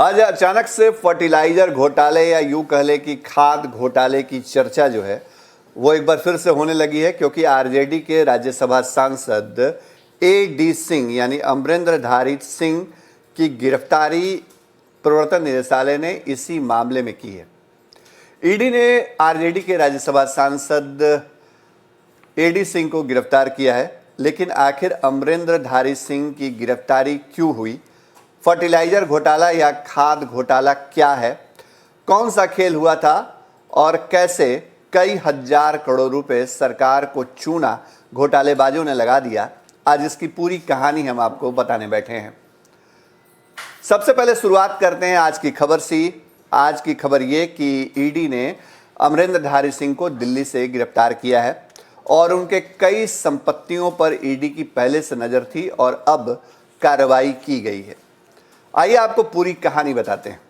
आज अचानक से फर्टिलाइजर घोटाले या यूं कह ले कि खाद घोटाले की चर्चा जो है वो एक बार फिर से होने लगी है, क्योंकि आरजेडी के राज्यसभा सांसद एडी सिंह यानी अमरेंद्रधारी सिंह की गिरफ्तारी प्रवर्तन निदेशालय ने इसी मामले में की है। ईडी ने आरजेडी के राज्यसभा सांसद एडी सिंह को गिरफ्तार किया है, लेकिन आखिर अमरेंद्रधारी सिंह की गिरफ्तारी क्यों हुई? फर्टिलाइजर घोटाला या खाद घोटाला क्या है? कौन सा खेल हुआ था और कैसे कई हजार करोड़ रुपए सरकार को चूना घोटालेबाजों ने लगा दिया? आज इसकी पूरी कहानी हम आपको बताने बैठे हैं। सबसे पहले शुरुआत करते हैं आज की खबर से। आज की खबर ये कि ईडी ने अमरेंद्रधारी सिंह को दिल्ली से गिरफ्तार किया है और उनके कई संपत्तियों पर ईडी की पहले से नजर थी और अब कार्रवाई की गई है। आइए आपको पूरी कहानी बताते हैं।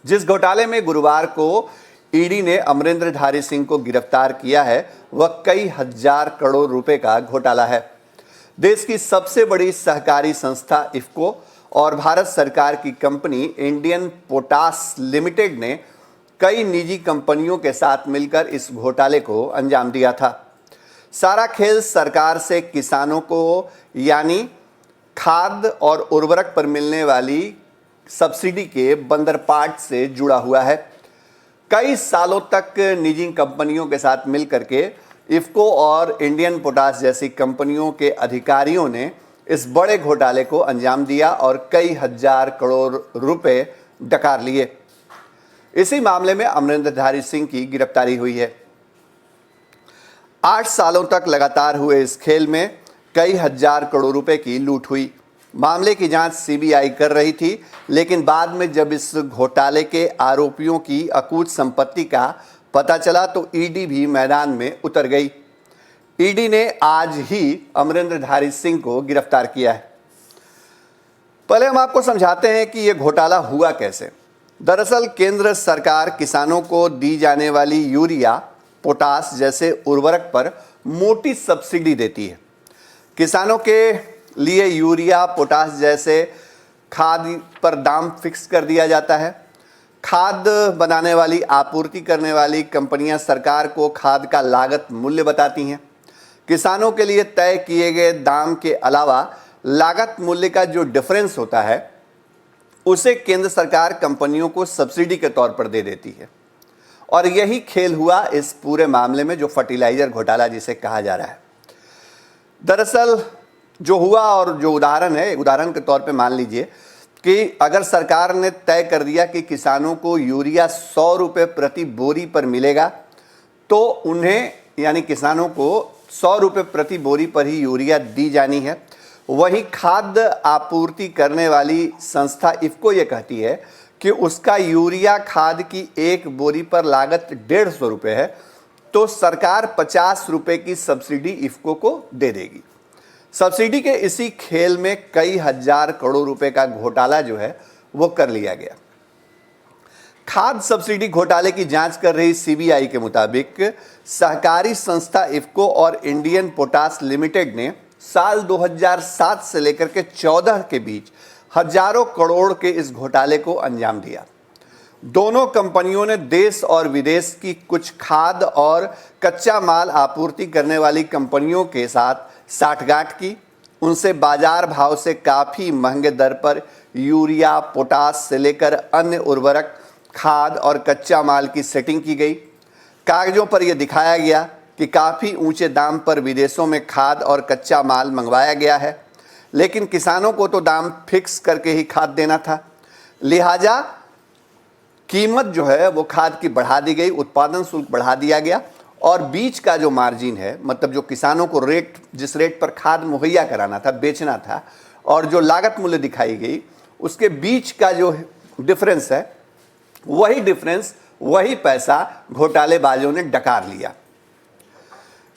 जिस घोटाले में गुरुवार को ईडी ने अमरेंद्रधारी सिंह को गिरफ्तार किया है वह कई हजार करोड़ रुपए का घोटाला है। देश की सबसे बड़ी सहकारी संस्था इफ्को और भारत सरकार की कंपनी इंडियन पोटास लिमिटेड ने कई निजी कंपनियों के साथ मिलकर इस घोटाले को अंजाम दिया था। सारा खेल सरकार से किसानों को यानी खाद और उर्वरक पर मिलने वाली सब्सिडी के बंदरपाट से जुड़ा हुआ है। कई सालों तक निजी कंपनियों के साथ मिलकर के इफ्को और इंडियन पोटास जैसी कंपनियों के अधिकारियों ने इस बड़े घोटाले को अंजाम दिया और कई हजार करोड़ रुपए डकार लिए। इसी मामले में अमरेंद्रधारी सिंह की गिरफ्तारी हुई है। 8 सालों तक लगातार हुए इस खेल में कई हजार करोड़ रुपए की लूट हुई। मामले की जांच सीबीआई कर रही थी, लेकिन बाद में जब इस घोटाले के आरोपियों की अकूत संपत्ति का पता चला तो ईडी भी मैदान में उतर गई। ईडी ने आज ही अमरेंद्रधारी सिंह को गिरफ्तार किया है। पहले हम आपको समझाते हैं कि यह घोटाला हुआ कैसे। दरअसल केंद्र सरकार किसानों को दी जाने वाली यूरिया, पोटास जैसे उर्वरक पर मोटी सब्सिडी देती है। किसानों के लिए यूरिया, पोटास जैसे खाद पर दाम फिक्स कर दिया जाता है। खाद बनाने वाली, आपूर्ति करने वाली कंपनियां सरकार को खाद का लागत मूल्य बताती हैं। किसानों के लिए तय किए गए दाम के अलावा लागत मूल्य का जो डिफरेंस होता है उसे केंद्र सरकार कंपनियों को सब्सिडी के तौर पर दे देती है। और यही खेल हुआ इस पूरे मामले में, जो फर्टिलाइजर घोटाला जिसे कहा जा रहा है। दरअसल जो हुआ और जो उदाहरण है, उदाहरण के तौर पे मान लीजिए कि अगर सरकार ने तय कर दिया कि किसानों को यूरिया 100 रुपये प्रति बोरी पर मिलेगा, तो उन्हें यानी किसानों को 100 रुपये प्रति बोरी पर ही यूरिया दी जानी है। वहीं खाद्य आपूर्ति करने वाली संस्था इफ्को ये कहती है कि उसका यूरिया खाद की एक बोरी पर लागत 150 रुपये है, तो सरकार 50 रुपये की सब्सिडी इफ्को को दे देगी। सब्सिडी के इसी खेल में कई हजार करोड़ रुपए का घोटाला जो है वो कर लिया गया। खाद सब्सिडी घोटाले की जांच कर रही सीबीआई के मुताबिक सहकारी संस्था इफ्को और इंडियन पोटास लिमिटेड ने साल 2007 से लेकर के 14 के बीच हजारों करोड़ के इस घोटाले को अंजाम दिया। दोनों कंपनियों ने देश और विदेश की कुछ खाद और कच्चा माल आपूर्ति करने वाली कंपनियों के साथ साठगांठ की। उनसे बाजार भाव से काफ़ी महंगे दर पर यूरिया, पोटास से लेकर अन्य उर्वरक, खाद और कच्चा माल की सेटिंग की गई। कागजों पर यह दिखाया गया कि काफ़ी ऊंचे दाम पर विदेशों में खाद और कच्चा माल मंगवाया गया है, लेकिन किसानों को तो दाम फिक्स करके ही खाद देना था। लिहाजा कीमत जो है वो खाद की बढ़ा दी गई, उत्पादन शुल्क बढ़ा दिया गया और बीच का जो मार्जिन है, मतलब जो किसानों को रेट, जिस रेट पर खाद मुहैया कराना था, बेचना था, और जो लागत मूल्य दिखाई गई, उसके बीच का जो डिफरेंस है, वही डिफरेंस, वही पैसा घोटालेबाजों ने डकार लिया।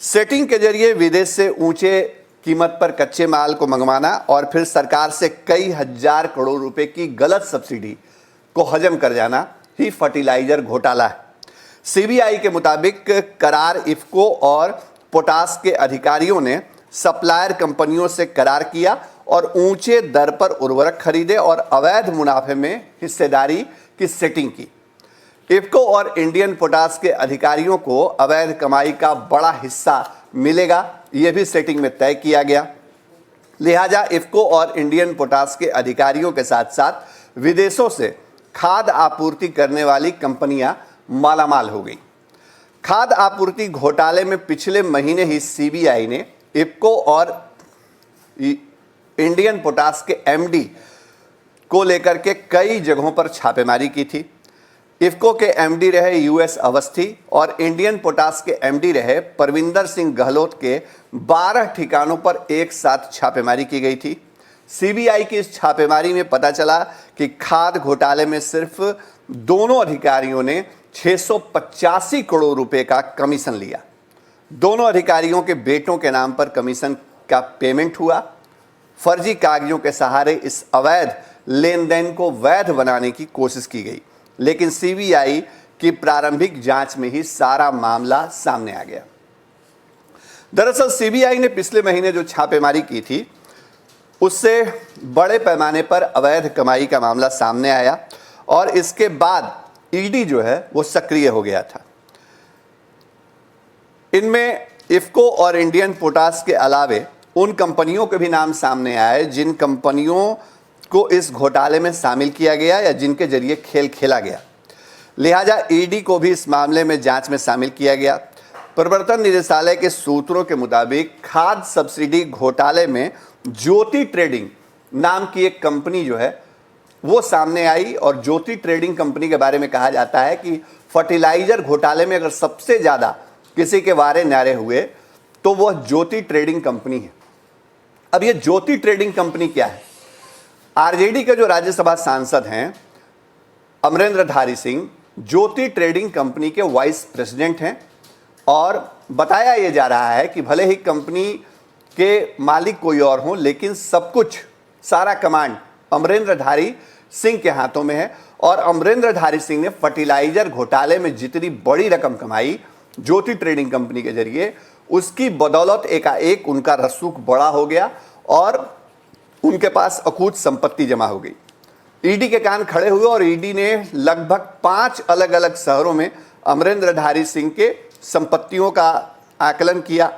सेटिंग के जरिए विदेश से ऊंचे कीमत पर कच्चे माल को मंगवाना और फिर सरकार से कई हजार करोड़ रुपए की गलत सब्सिडी को हजम कर जाना ही फर्टिलाइजर घोटाला है। सीबीआई के मुताबिक करार इफ्को और पोटास के अधिकारियों ने सप्लायर कंपनियों से करार किया और ऊंचे दर पर उर्वरक खरीदे और अवैध मुनाफे में हिस्सेदारी की सेटिंग की। इफको और इंडियन पोटास के अधिकारियों को अवैध कमाई का बड़ा हिस्सा मिलेगा, यह भी सेटिंग में तय किया गया। लिहाजा इफको और इंडियन पोटास के अधिकारियों के साथ साथ विदेशों से खाद आपूर्ति करने वाली कंपनियां मालामाल हो गई। खाद आपूर्ति घोटाले में पिछले महीने ही सीबीआई ने इफको और इंडियन पोटास के एमडी को लेकर के कई जगहों पर छापेमारी की थी। इफको के एमडी रहे यूएस अवस्थी और इंडियन पोटास के एमडी रहे परविंदर सिंह गहलोत के 12 ठिकानों पर एक साथ छापेमारी की गई थी। सीबीआई की इस छापेमारी में पता चला कि खाद घोटाले में सिर्फ दोनों अधिकारियों ने 685 करोड़ रुपए का कमीशन लिया। दोनों अधिकारियों के बेटों के नाम पर कमीशन का पेमेंट हुआ। फर्जी कागजों के सहारे इस अवैध लेन देन को वैध बनाने की कोशिश की गई, लेकिन सीबीआई की प्रारंभिक जांच में ही सारा मामला सामने आ गया। दरअसल सीबीआई ने पिछले महीने जो छापेमारी की थी उससे बड़े पैमाने पर अवैध कमाई का मामला सामने आया और इसके बाद ईडी जो है वो सक्रिय हो गया था। इनमें इफको और इंडियन पोटास के अलावे उन कंपनियों के भी नाम सामने आए जिन कंपनियों को इस घोटाले में शामिल किया गया या जिनके जरिए खेल खेला गया। लिहाजा ईडी को भी इस मामले में जांच में शामिल किया गया। प्रवर्तन निदेशालय के सूत्रों के मुताबिक खाद सब्सिडी घोटाले में ज्योति ट्रेडिंग नाम की एक कंपनी जो है वो सामने आई और ज्योति ट्रेडिंग कंपनी के बारे में कहा जाता है कि फर्टिलाइजर घोटाले में अगर सबसे ज़्यादा किसी के वारे न्यारे हुए तो वह ज्योति ट्रेडिंग कंपनी है। अब ये ज्योति ट्रेडिंग कंपनी क्या है? आरजेडी के जो राज्यसभा सांसद हैं अमरेंद्रधारी सिंह ज्योति ट्रेडिंग कंपनी के वाइस प्रेसिडेंट हैं और बताया यह जा रहा है कि भले ही कंपनी के मालिक कोई और हों, लेकिन सब कुछ सारा कमांड अमरेंद्रधारी सिंह के हाथों में है और अमरेंद्रधारी सिंह ने फर्टिलाइजर घोटाले में जितनी बड़ी रकम कमाई ज्योति ट्रेडिंग कंपनी के जरिए, उसकी बदौलत एकाएक उनका रसूख बड़ा हो गया और उनके पास अकूत संपत्ति जमा हो गई। ईडी के कान खड़े हुए और ईडी ने लगभग 5 अलग अलग शहरों में अमरेंद्रधारी सिंह के संपत्तियों का आकलन किया,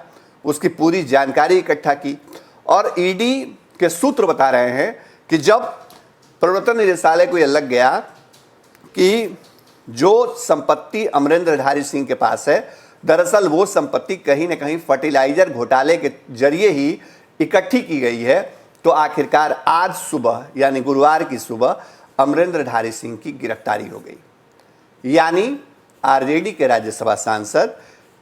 उसकी पूरी जानकारी इकट्ठा की और ईडी के सूत्र बता रहे हैं कि जब प्रवर्तन निदेशालय को यह लग गया कि जो संपत्ति अमरेंद्रधारी सिंह के पास है दरअसल वो संपत्ति कहीं ना कहीं फर्टिलाइजर घोटाले के जरिए ही इकट्ठी की गई है, तो आखिरकार आज सुबह यानी गुरुवार की सुबह अमरेंद्रधारी सिंह की गिरफ्तारी हो गई। यानी आरजेडी के राज्यसभा सांसद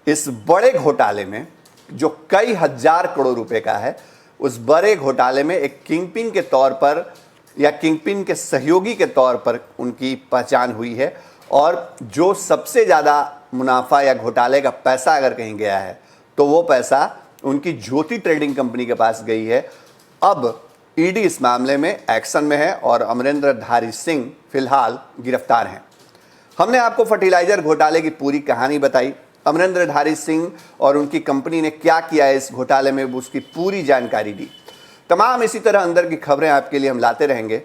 इस बड़े घोटाले में जो कई हजार करोड़ रुपए का है, उस बड़े घोटाले में एक किंगपिन के तौर पर या किंगपिन के सहयोगी के तौर पर उनकी पहचान हुई है और जो सबसे ज़्यादा मुनाफा या घोटाले का पैसा अगर कहीं गया है तो वो पैसा उनकी ज्योति ट्रेडिंग कंपनी के पास गई है। अब ईडी इस मामले में एक्शन में है और अमरेंद्रधारी सिंह फिलहाल गिरफ्तार हैं। हमने आपको फर्टिलाइजर घोटाले की पूरी कहानी बताई, अमरेंद्रधारी सिंह और उनकी कंपनी ने क्या किया है इस घोटाले में, उसकी पूरी जानकारी दी। तमाम इसी तरह अंदर की खबरें आपके लिए हम लाते रहेंगे।